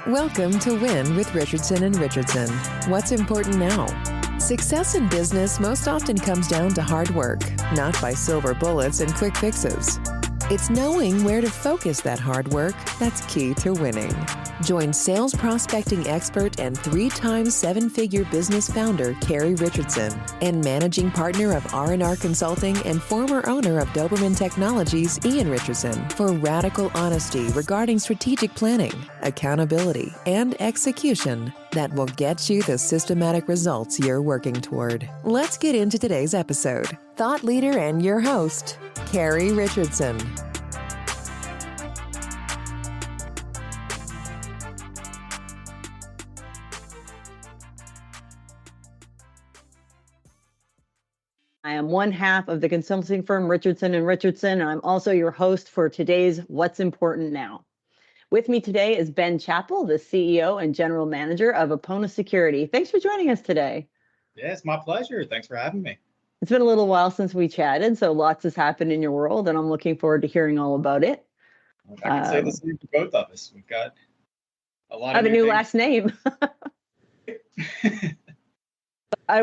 Welcome to Win with Richardson and Richardson. What's important now? Success in business most often comes down to hard work, not by silver bullets and quick fixes. It's knowing where to focus that hard work that's key to winning. Join sales prospecting expert and 3-time seven-figure business founder Carrie Richardson and managing partner of R&R Consulting and former owner of Doberman Technologies, Ian Richardson, for radical honesty regarding strategic planning, accountability, and execution that will get you the systematic results you're working toward. Let's get into today's episode. Thought leader and your host, Carrie Richardson. I am one half of the consulting firm Richardson and Richardson, and I'm also your host for today's What's Important Now. With me today is Ben Chappell, the CEO and General Manager of Apona Security. Thanks for joining us today. Yeah, it's my pleasure. Thanks for having me. It's been a little while since we chatted, so lots has happened in your world, and I'm looking forward to hearing all about it. I can say the same for both of us. We've got a lot of new new things. Last name.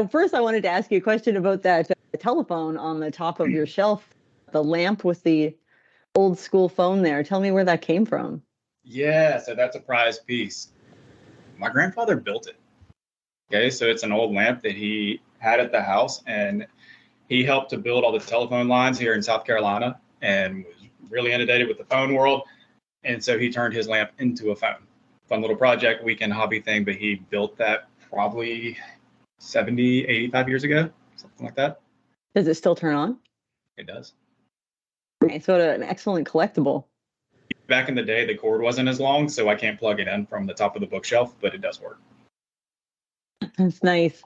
First, I wanted to ask you a question about that telephone on the top of your shelf, the lamp with the old school phone there. Tell me where that came from. Yeah, so that's a prized piece. My grandfather built it. Okay, so it's an old lamp that he had at the house, and he helped to build all the telephone lines here in South Carolina and was really inundated with the phone world. And so he turned his lamp into a phone. Fun little project, weekend hobby thing, but he built that probably 70, 85 years ago, something like that. Does it still turn on? It does. Okay, so an excellent collectible. Back in the day, the cord wasn't as long, so I can't plug it in from the top of the bookshelf, but it does work. That's nice.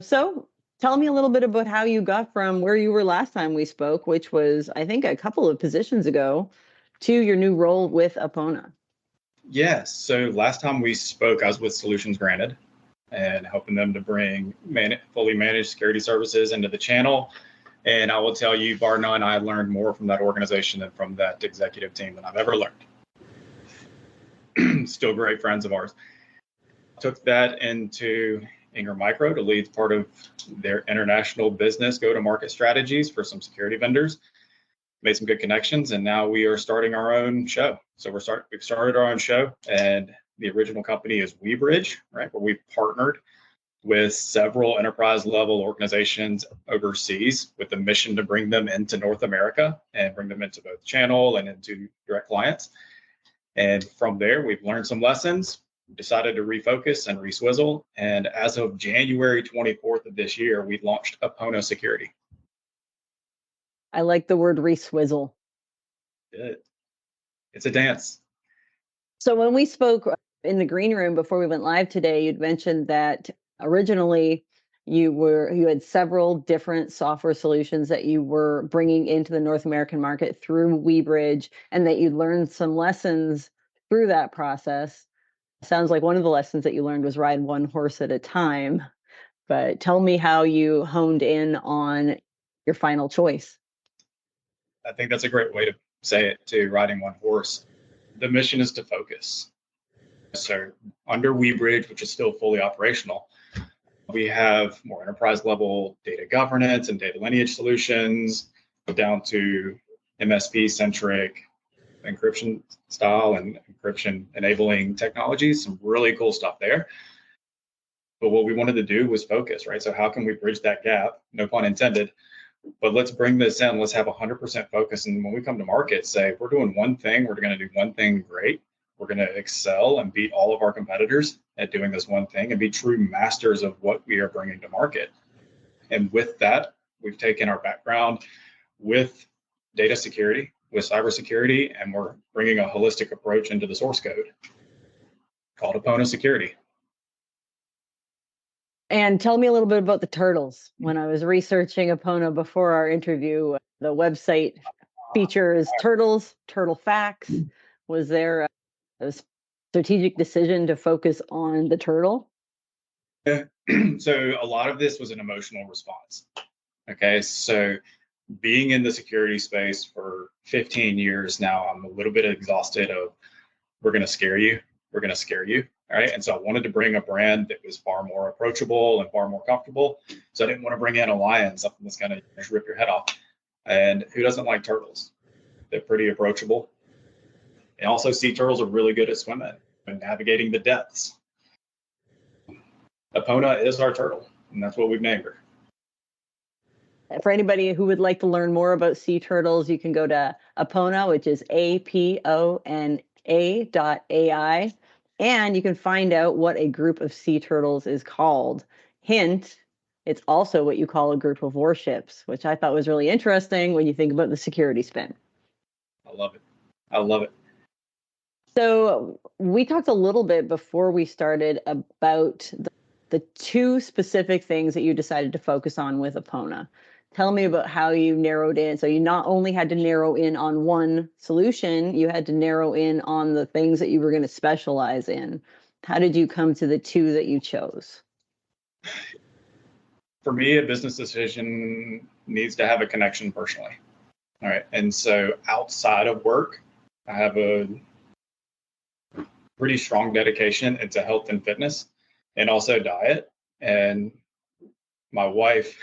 So tell me a little bit about how you got from where you were last time we spoke, which was, I think, a couple of positions ago, to your new role with Apona. Yes. So last time we spoke, I was with Solutions Granted and helping them to bring fully managed security services into the channel. And I will tell you, bar none, I learned more from that organization than from that executive team than I've ever learned. Still great friends of ours. Took that into Ingram Micro to lead part of their international business go-to-market strategies for some security vendors. Made some good connections, and now we are starting our own show. So we've started our own show, and the original company is WeBridge, right? Where we've partnered with several enterprise level organizations overseas with the mission to bring them into North America and bring them into both channel and into direct clients. And from there, we've learned some lessons, decided to refocus and reswizzle. And as of January 24th of this year, we launched Apona Security. I like the word reswizzle. Good. It's a dance. So when we spoke in the green room before we went live today, you'd mentioned that originally you had several different software solutions that you were bringing into the North American market through WeBridge, and that you learned some lessons through that process. Sounds like one of the lessons that you learned was ride one horse at a time. But tell me how you honed in on your final choice. I think that's a great way to say it too, riding one horse. The mission is to focus. So under WeBridge, which is still fully operational, we have more enterprise level data governance and data lineage solutions down to MSP centric encryption style and encryption enabling technologies, some really cool stuff there. But what we wanted to do was focus, right? So how can we bridge that gap? No pun intended. But let's bring this in. Let's have 100% focus. And when we come to market, say, if we're doing one thing, we're going to do one thing great. We're going to excel and beat all of our competitors at doing this one thing and be true masters of what we are bringing to market. And with that, we've taken our background with data security, with cybersecurity, and we're bringing a holistic approach into the source code called Apona Security. And tell me a little bit about the turtles. When I was researching Apona before our interview, the website features turtles, turtle facts. Was there a strategic decision to focus on the turtle? So a lot of this was an emotional response. Okay, so being in the security space for 15 years now, I'm a little bit exhausted of we're going to scare you, we're going to scare you. All right. And so I wanted to bring a brand that was far more approachable and far more comfortable. So I didn't want to bring in a lion, something that's going to just rip your head off. And who doesn't like turtles? They're pretty approachable. And also, sea turtles are really good at swimming and navigating the depths. Apona is our turtle, and that's what we've named her. For anybody who would like to learn more about sea turtles, you can go to Apona, which is APONA.ai, and you can find out what a group of sea turtles is called. Hint, it's also what you call a group of warships, which I thought was really interesting when you think about the security spin. I love it. I love it. So we talked a little bit before we started about the two specific things that you decided to focus on with Apona. Tell me about how you narrowed in. So you not only had to narrow in on one solution, you had to narrow in on the things that you were going to specialize in. How did you come to the two that you chose? For me, a business decision needs to have a connection personally. All right. And so outside of work, I have a pretty strong dedication into health and fitness and also diet. And my wife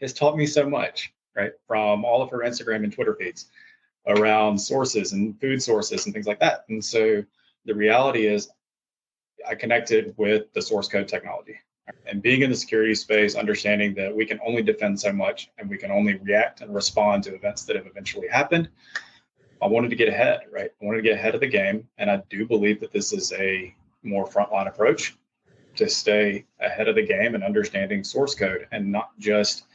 has taught me so much, right? From all of her Instagram and Twitter feeds around sources and food sources and things like that. And so the reality is I connected with the source code technology and being in the security space, understanding that we can only defend so much and we can only react and respond to events that have eventually happened. I wanted to get ahead, right? I wanted to get ahead of the game. And I do believe that this is a more frontline approach to stay ahead of the game and understanding source code and not just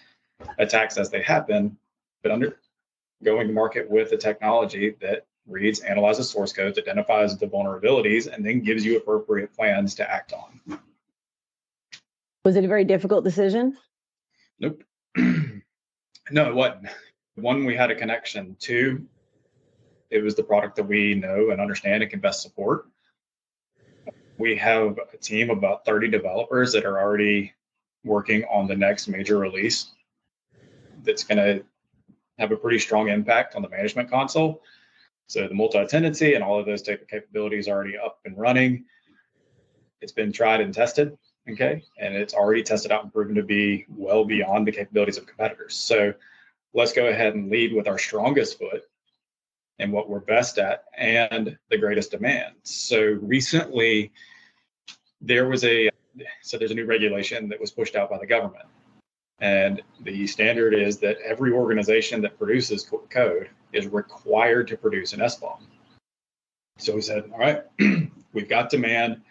attacks as they happen, but going to market with a technology that reads, analyzes source codes, identifies the vulnerabilities, and then gives you appropriate plans to act on. Was it a very difficult decision? Nope. No, it wasn't. One, we had a connection. Two, it was the product that we know and understand and can best support. We have a team of about 30 developers that are already working on the next major release that's going to have a pretty strong impact on the management console. So the multi-tenancy and all of those type of capabilities are already up and running. It's been tried and tested, okay? And it's already tested out and proven to be well beyond the capabilities of competitors. So let's go ahead and lead with our strongest foot and what we're best at and the greatest demand. So recently, there's a new regulation that was pushed out by the government. And the standard is that every organization that produces code is required to produce an SBOM. So we said, all right, we've got demand,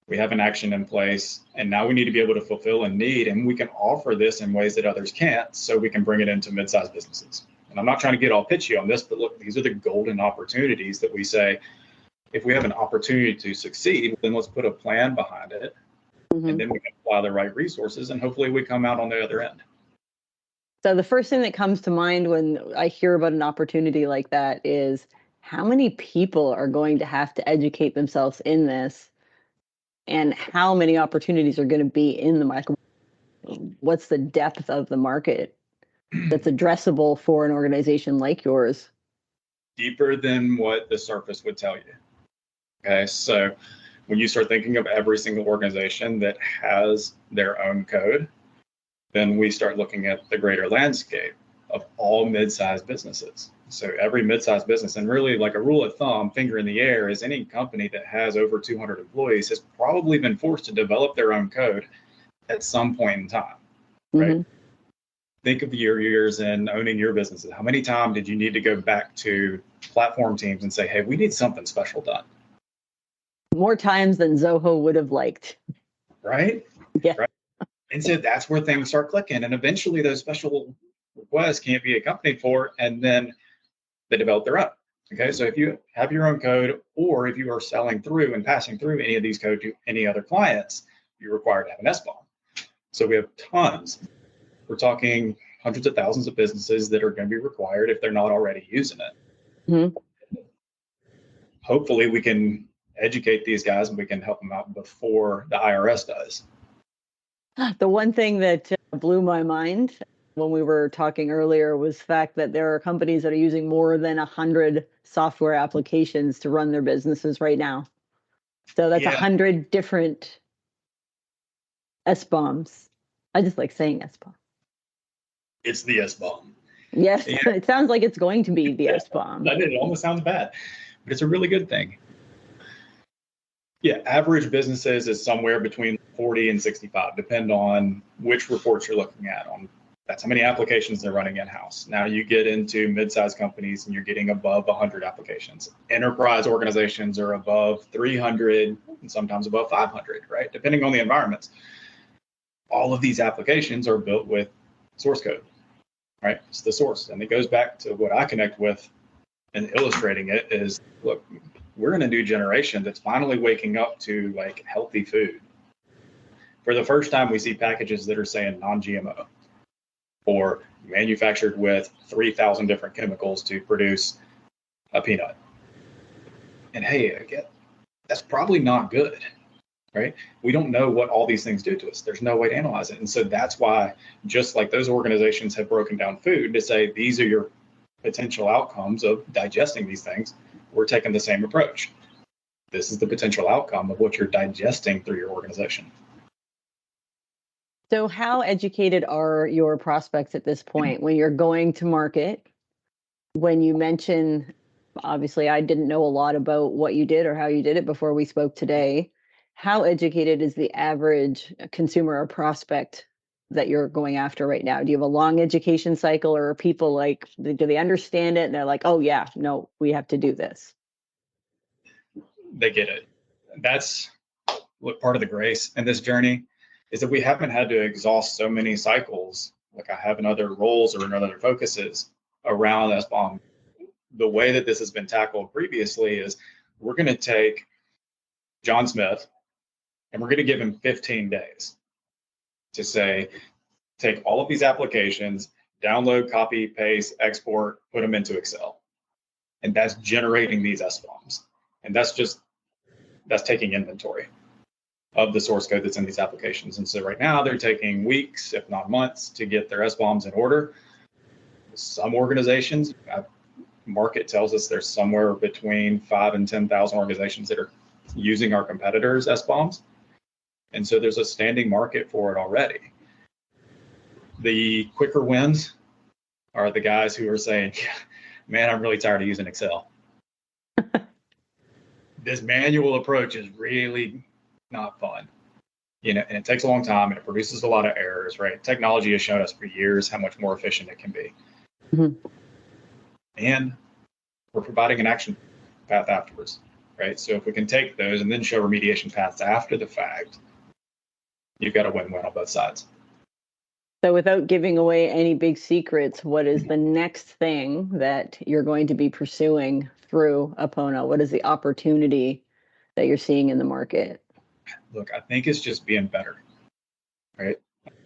we have an action in place, and now we need to be able to fulfill a need, and we can offer this in ways that others can't, so we can bring it into mid-sized businesses. And I'm not trying to get all pitchy on this, but look, these are the golden opportunities that we say, if we have an opportunity to succeed, then let's put a plan behind it. Mm-hmm. And then we can apply the right resources, and hopefully we come out on the other end. So the first thing that comes to mind when I hear about an opportunity like that is how many people are going to have to educate themselves in this, and how many opportunities are going to be in the market? What's the depth of the market that's addressable for an organization like yours? Deeper than what the surface would tell you. Okay, so when you start thinking of every single organization that has their own code, then we start looking at the greater landscape of all mid-sized businesses. So every mid-sized business, and really like a rule of thumb, finger in the air, is any company that has over 200 employees has probably been forced to develop their own code at some point in time, right? Mm-hmm. Think of your years in owning your businesses. How many times did you need to go back to platform teams and say, hey, we need something special done? More times than Zoho would have liked. Right? Yeah. Right. And so that's where things start clicking. And eventually those special requests can't be accompanied for, and then they develop their own. Okay. So if you have your own code, or if you are selling through and passing through any of these code to any other clients, you're required to have an SBOM. So we have tons. We're talking hundreds of thousands of businesses that are going to be required if they're not already using it. Mm-hmm. Hopefully we can educate these guys and we can help them out before the IRS does. The one thing that blew my mind when we were talking earlier was the fact that there are companies that are using more than 100 software applications to run their businesses right now. So that's Yeah. 100 different S-bombs. I just like saying S-bomb. It's the S-bomb. Yes, Yeah. it sounds like it's going to be the S-bomb. It almost sounds bad, but it's a really good thing. Yeah, average businesses is somewhere between 40 and 65, depend on which reports you're looking at. That's how many applications they're running in-house. Now you get into mid-sized companies and you're getting above 100 applications. Enterprise organizations are above 300 and sometimes above 500, right? Depending on the environments. All of these applications are built with source code, right? It's the source. And it goes back to what I connect with and illustrating it is, look, we're in a new generation that's finally waking up to like healthy food. For the first time, we see packages that are saying non-GMO or manufactured with 3,000 different chemicals to produce a peanut. And hey, again, that's probably not good, right? We don't know what all these things do to us. There's no way to analyze it. And so that's why, just like those organizations have broken down food to say, these are your potential outcomes of digesting these things, we're taking the same approach. This is the potential outcome of what you're digesting through your organization. So how educated are your prospects at this point when you're going to market? When you mention, obviously, I didn't know a lot about what you did or how you did it before we spoke today. How educated is the average consumer or prospect that you're going after right now? Do you have a long education cycle, or are people like, do they understand it and they're like, oh yeah, no, we have to do this? They get it. That's what part of the grace in this journey is, that we haven't had to exhaust so many cycles like I have in other roles or in other focuses around S-bomb. The way that this has been tackled previously is, we're going to take John Smith and we're going to give him 15 days to say, take all of these applications, download, copy, paste, export, put them into Excel. And that's generating these S-bombs. And that's taking inventory of the source code that's in these applications. And so right now they're taking weeks, if not months, to get their S-bombs in order. Some organizations, market tells us there's somewhere between 5,000 and 10,000 organizations that are using our competitors' S-bombs. And so there's a standing market for it already. The quicker wins are the guys who are saying, man, I'm really tired of using Excel. This manual approach is really not fun, and it takes a long time and it produces a lot of errors, right? Technology has shown us for years how much more efficient it can be. Mm-hmm. And we're providing an action path afterwards, right? So if we can take those and then show remediation paths after the fact, you've got a win-win on both sides. So without giving away any big secrets, what is the next thing that you're going to be pursuing through Apona? What is the opportunity that you're seeing in the market? Look, I think it's just being better, right?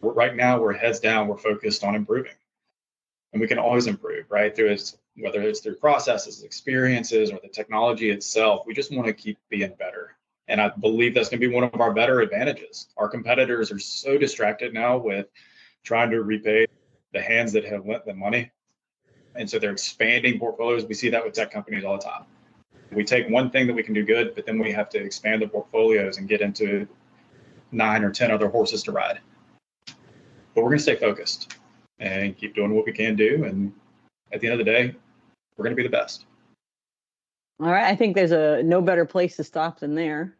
Right now, we're heads down, we're focused on improving. And we can always improve, right? Whether it's through processes, experiences, or the technology itself, we just want to keep being better. And I believe that's going to be one of our better advantages. Our competitors are so distracted now with trying to repay the hands that have lent them money. And so they're expanding portfolios. We see that with tech companies all the time. We take one thing that we can do good, but then we have to expand the portfolios and get into 9 or 10 other horses to ride. But we're going to stay focused and keep doing what we can do. And at the end of the day, we're going to be the best. All right. I think there's no better place to stop than there.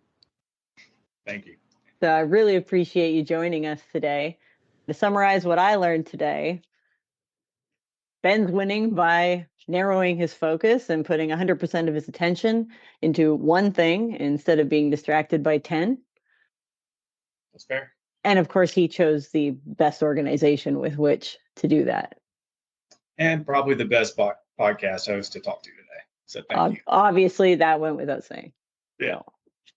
Thank you. So I really appreciate you joining us today. To summarize what I learned today, Ben's winning by narrowing his focus and putting 100% of his attention into one thing instead of being distracted by 10. That's fair. And of course, he chose the best organization with which to do that. And probably the best podcast host to talk to today. So thank you. Obviously, that went without saying. Yeah.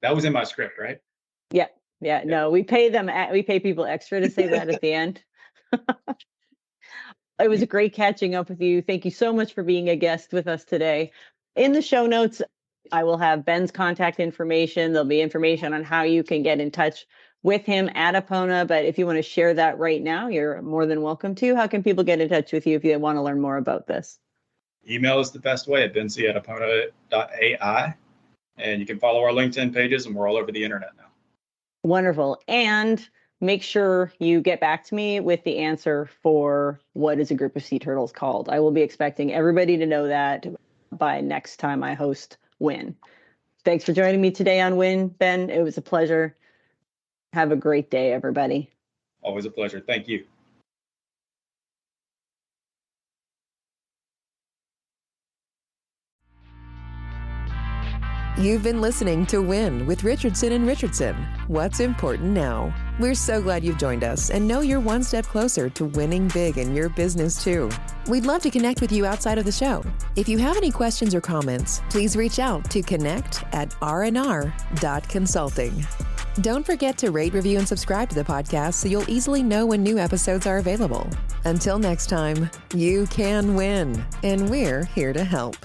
That was in my script, right? Yeah. No, we pay people extra to say that at the end. It was great catching up with you. Thank you so much for being a guest with us today. In the show notes, I will have Ben's contact information. There'll be information on how you can get in touch with him at Apona. But if you want to share that right now, you're more than welcome to. How can people get in touch with you if they want to learn more about this? Email is the best way at benc@apona.ai. And you can follow our LinkedIn pages, and we're all over the internet now. Wonderful. And make sure you get back to me with the answer for what is a group of sea turtles called. I will be expecting everybody to know that by next time I host WIN. Thanks for joining me today on WIN, Ben. It was a pleasure. Have a great day, everybody. Always a pleasure. Thank you. You've been listening to WIN with Richardson and Richardson. What's important now? We're so glad you've joined us and know you're one step closer to winning big in your business too. We'd love to connect with you outside of the show. If you have any questions or comments, please reach out to connect@rnr.consulting. Don't forget to rate, review, and subscribe to the podcast so you'll easily know when new episodes are available. Until next time, you can win, and we're here to help.